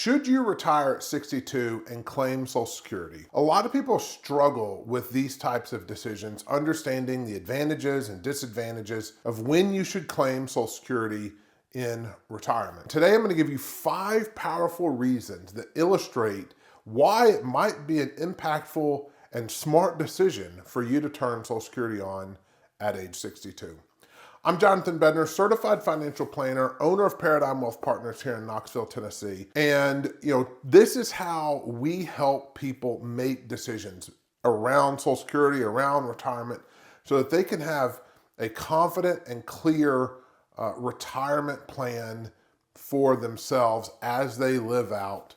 Should you retire at 62 and claim Social Security? A lot of people struggle with these types of decisions, understanding the advantages and disadvantages of when you should claim Social Security in retirement. Today, I'm going to give you 5 powerful reasons that illustrate why it might be an impactful and smart decision for you to turn Social Security on at age 62. I'm Jonathan Bednar, certified financial planner, owner of Paradigm Wealth Partners here in Knoxville, Tennessee. And this is how we help people make decisions around Social Security, around retirement, so that they can have a confident and clear retirement plan for themselves as they live out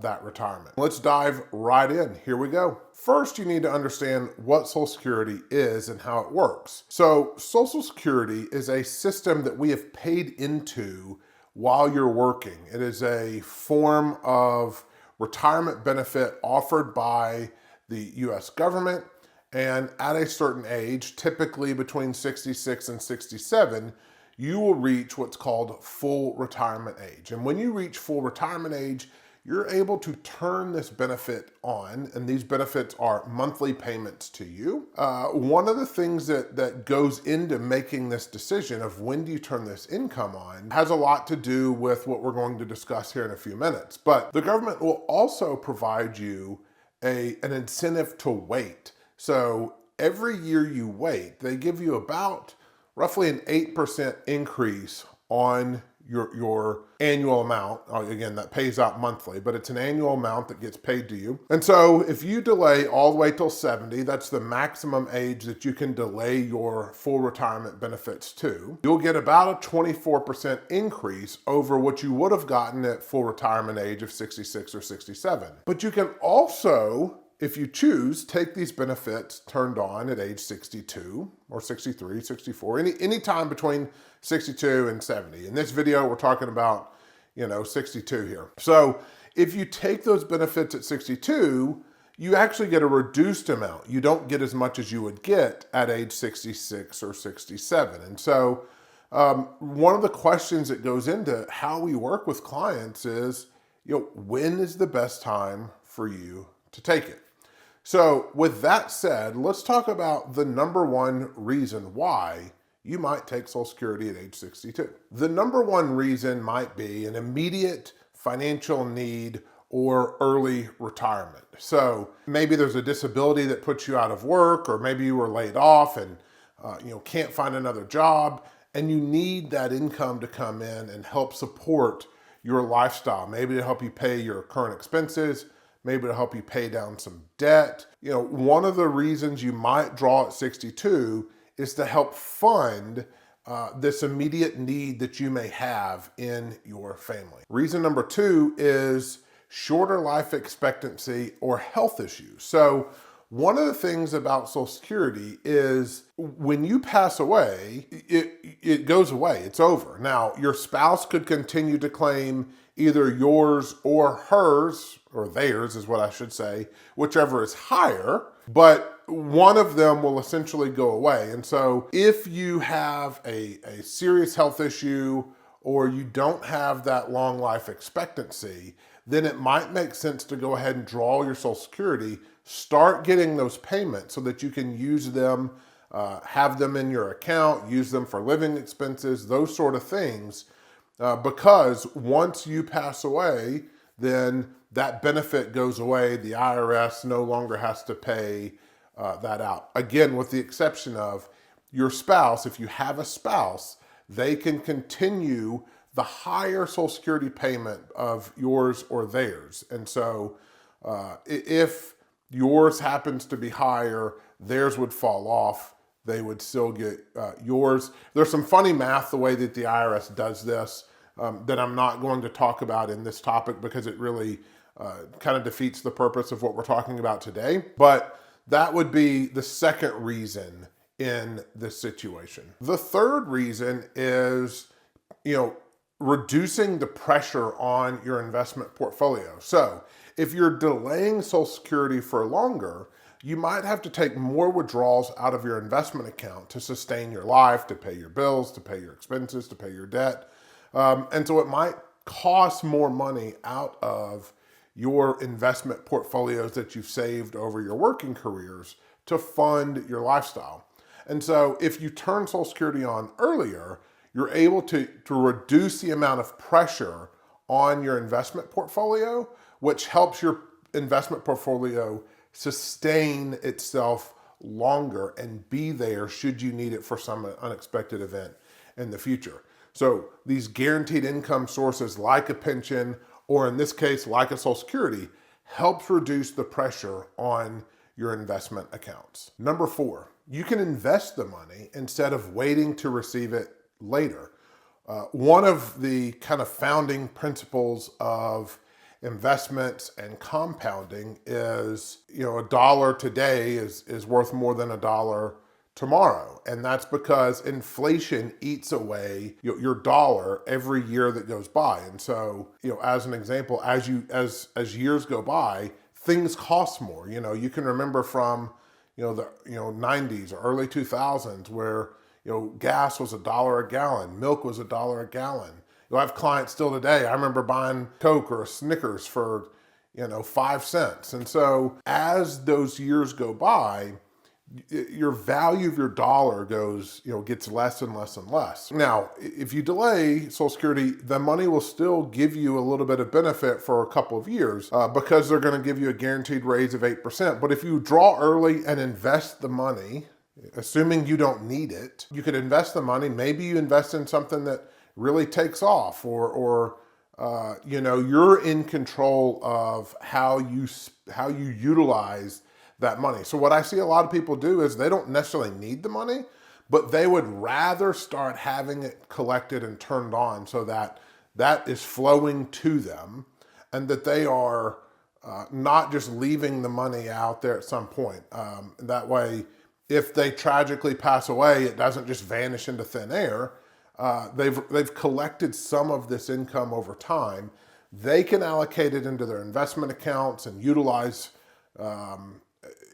that retirement. Let's dive right in. Here we go. First, you need to understand what Social Security is and how it works. So Social Security is a system that we have paid into while you're working. It is a form of retirement benefit offered by the US government. And at a certain age, typically between 66 and 67, you will reach what's called full retirement age. And when you reach full retirement age, you're able to turn this benefit on, and these benefits are monthly payments to you. One of the things that goes into making this decision of when do you turn this income on has a lot to do with what we're going to discuss here in a few minutes. But the government will also provide you an incentive to wait. So every year you wait, they give you about roughly an 8% increase on your annual amount. Again, that pays out monthly, but it's an annual amount that gets paid to you. And so if you delay all the way till 70, that's the maximum age that you can delay your full retirement benefits to, you'll get about a 24% increase over what you would have gotten at full retirement age of 66 or 67. But you can also, if you choose, take these benefits turned on at age 62 or 63, 64, any time between 62 and 70. In this video, we're talking about, 62 here. So if you take those benefits at 62, you actually get a reduced amount. You don't get as much as you would get at age 66 or 67. And so one of the questions that goes into how we work with clients is, when is the best time for you to take it? So with that said, let's talk about the number one reason why you might take Social Security at age 62. The number one reason might be an immediate financial need or early retirement. So maybe there's a disability that puts you out of work, or maybe you were laid off and can't find another job, and you need that income to come in and help support your lifestyle, maybe to help you pay your current expenses, maybe to help you pay down some debt. One of the reasons you might draw at 62 is to help fund this immediate need that you may have in your family. Reason number 2 is shorter life expectancy or health issues. So one of the things about Social Security is when you pass away, it goes away, it's over. Now, your spouse could continue to claim either yours or hers, or theirs is what I should say, whichever is higher, but one of them will essentially go away. And so if you have a serious health issue or you don't have that long life expectancy, then it might make sense to go ahead and draw your Social Security, start getting those payments so that you can use them, have them in your account, use them for living expenses, those sort of things. Because once you pass away, then that benefit goes away. The IRS no longer has to pay that out. Again, with the exception of your spouse. If you have a spouse, they can continue the higher Social Security payment of yours or theirs. And so if yours happens to be higher, theirs would fall off. They would still get yours. There's some funny math the way that the IRS does this that I'm not going to talk about in this topic because it really kind of defeats the purpose of what we're talking about today. But that would be the second reason in this situation. The third reason is, reducing the pressure on your investment portfolio. So if you're delaying Social Security for longer, you might have to take more withdrawals out of your investment account to sustain your life, to pay your bills, to pay your expenses, to pay your debt. And so it might cost more money out of your investment portfolios that you've saved over your working careers to fund your lifestyle. And so if you turn Social Security on earlier, you're able to reduce the amount of pressure on your investment portfolio, which helps your investment portfolio sustain itself longer and be there should you need it for some unexpected event in the future. So these guaranteed income sources like a pension, or in this case, like a Social Security, helps reduce the pressure on your investment accounts. Number 4, you can invest the money instead of waiting to receive it later. One of the kind of founding principles of investments and compounding is, a dollar today is worth more than a dollar tomorrow. And that's because inflation eats away your dollar every year that goes by. And so, as an example, as years go by, things cost more. You can remember from, the 90s or early 2000s where, gas was $1 a gallon, milk was $1 a gallon. I have clients still today. I remember buying Coke or a Snickers for, 5 cents. And so as those years go by, your value of your dollar gets less and less and less. Now, if you delay Social Security, the money will still give you a little bit of benefit for a couple of years because they're going to give you a guaranteed raise of 8%. But if you draw early and invest the money, assuming you don't need it, you could invest the money. Maybe you invest in something that really takes off, or you're in control of how you utilize that money. So what I see a lot of people do is they don't necessarily need the money, but they would rather start having it collected and turned on so that that is flowing to them, and that they are not just leaving the money out there at some point. That way, if they tragically pass away, it doesn't just vanish into thin air. They've collected some of this income over time. They can allocate it into their investment accounts and utilize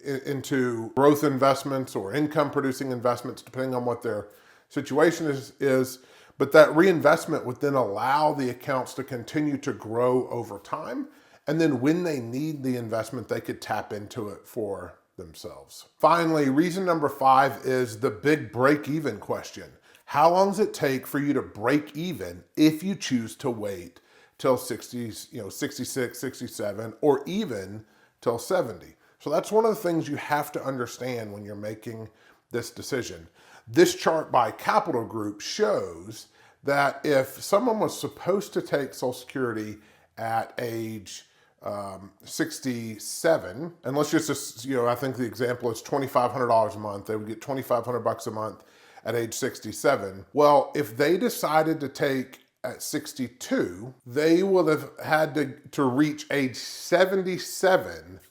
into growth investments or income producing investments, depending on what their situation is. But that reinvestment would then allow the accounts to continue to grow over time. And then when they need the investment, they could tap into it for themselves. Finally, reason number 5 is the big break-even question. How long does it take for you to break even if you choose to wait till 66, 67, or even till 70? So that's one of the things you have to understand when you're making this decision. This chart by Capital Group shows that if someone was supposed to take Social Security at age 67, and let's just, I think the example is $2,500 a month. They would get $2,500 a month at age 67. Well, if they decided to take at 62, they would have had to reach age 77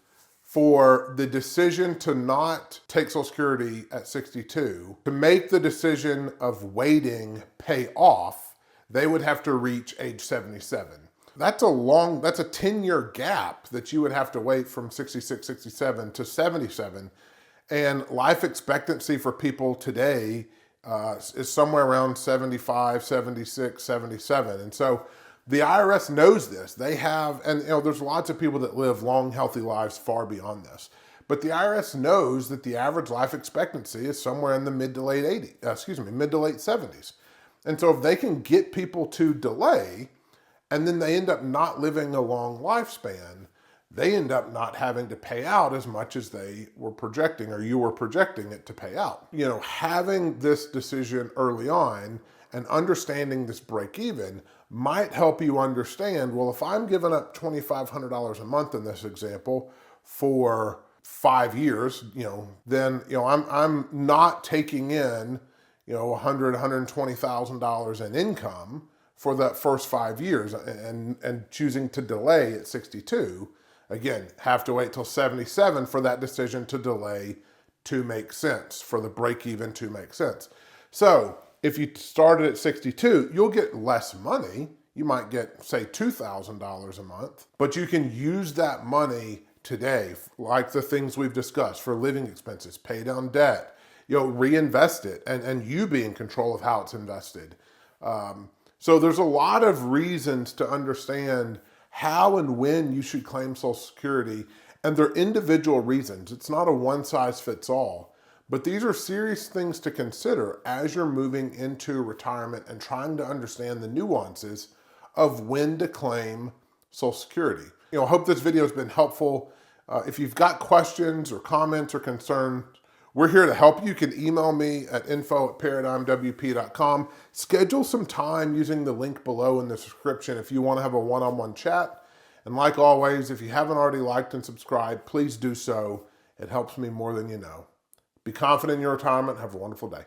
for the decision to not take Social Security at 62. To make the decision of waiting pay off, they would have to reach age 77. That's a 10-year gap that you would have to wait from 66, 67 to 77. And life expectancy for people today is somewhere around 75, 76, 77. And so the IRS knows this. They have, and there's lots of people that live long, healthy lives far beyond this. But the IRS knows that the average life expectancy is somewhere in the mid to late 70s. And so if they can get people to delay, and then they end up not living a long lifespan, they end up not having to pay out as much as they were projecting, or you were projecting it to pay out. Having this decision early on and understanding this break even might help you understand, well, if I'm giving up $2,500 a month in this example for 5 years, then, I'm not taking in, $120,000 in income for that first 5 years and choosing to delay at 62. Again, have to wait till 77 for that decision to delay to make sense, for the break even to make sense. So if you started at 62, you'll get less money. You might get, say, $2,000 a month, but you can use that money today, like the things we've discussed, for living expenses, pay down debt, reinvest it, and you be in control of how it's invested. So there's a lot of reasons to understand how and when you should claim Social Security, and they're individual reasons. It's not a one size fits all, but these are serious things to consider as you're moving into retirement and trying to understand the nuances of when to claim Social Security. I hope this video has been helpful. If you've got questions or comments or concerns, we're here to help you. You can email me at info@paradigmwp.com. Schedule some time using the link below in the description if you want to have a one-on-one chat. And like always, if you haven't already liked and subscribed, please do so. It helps me more than you know. Be confident in your retirement. Have a wonderful day.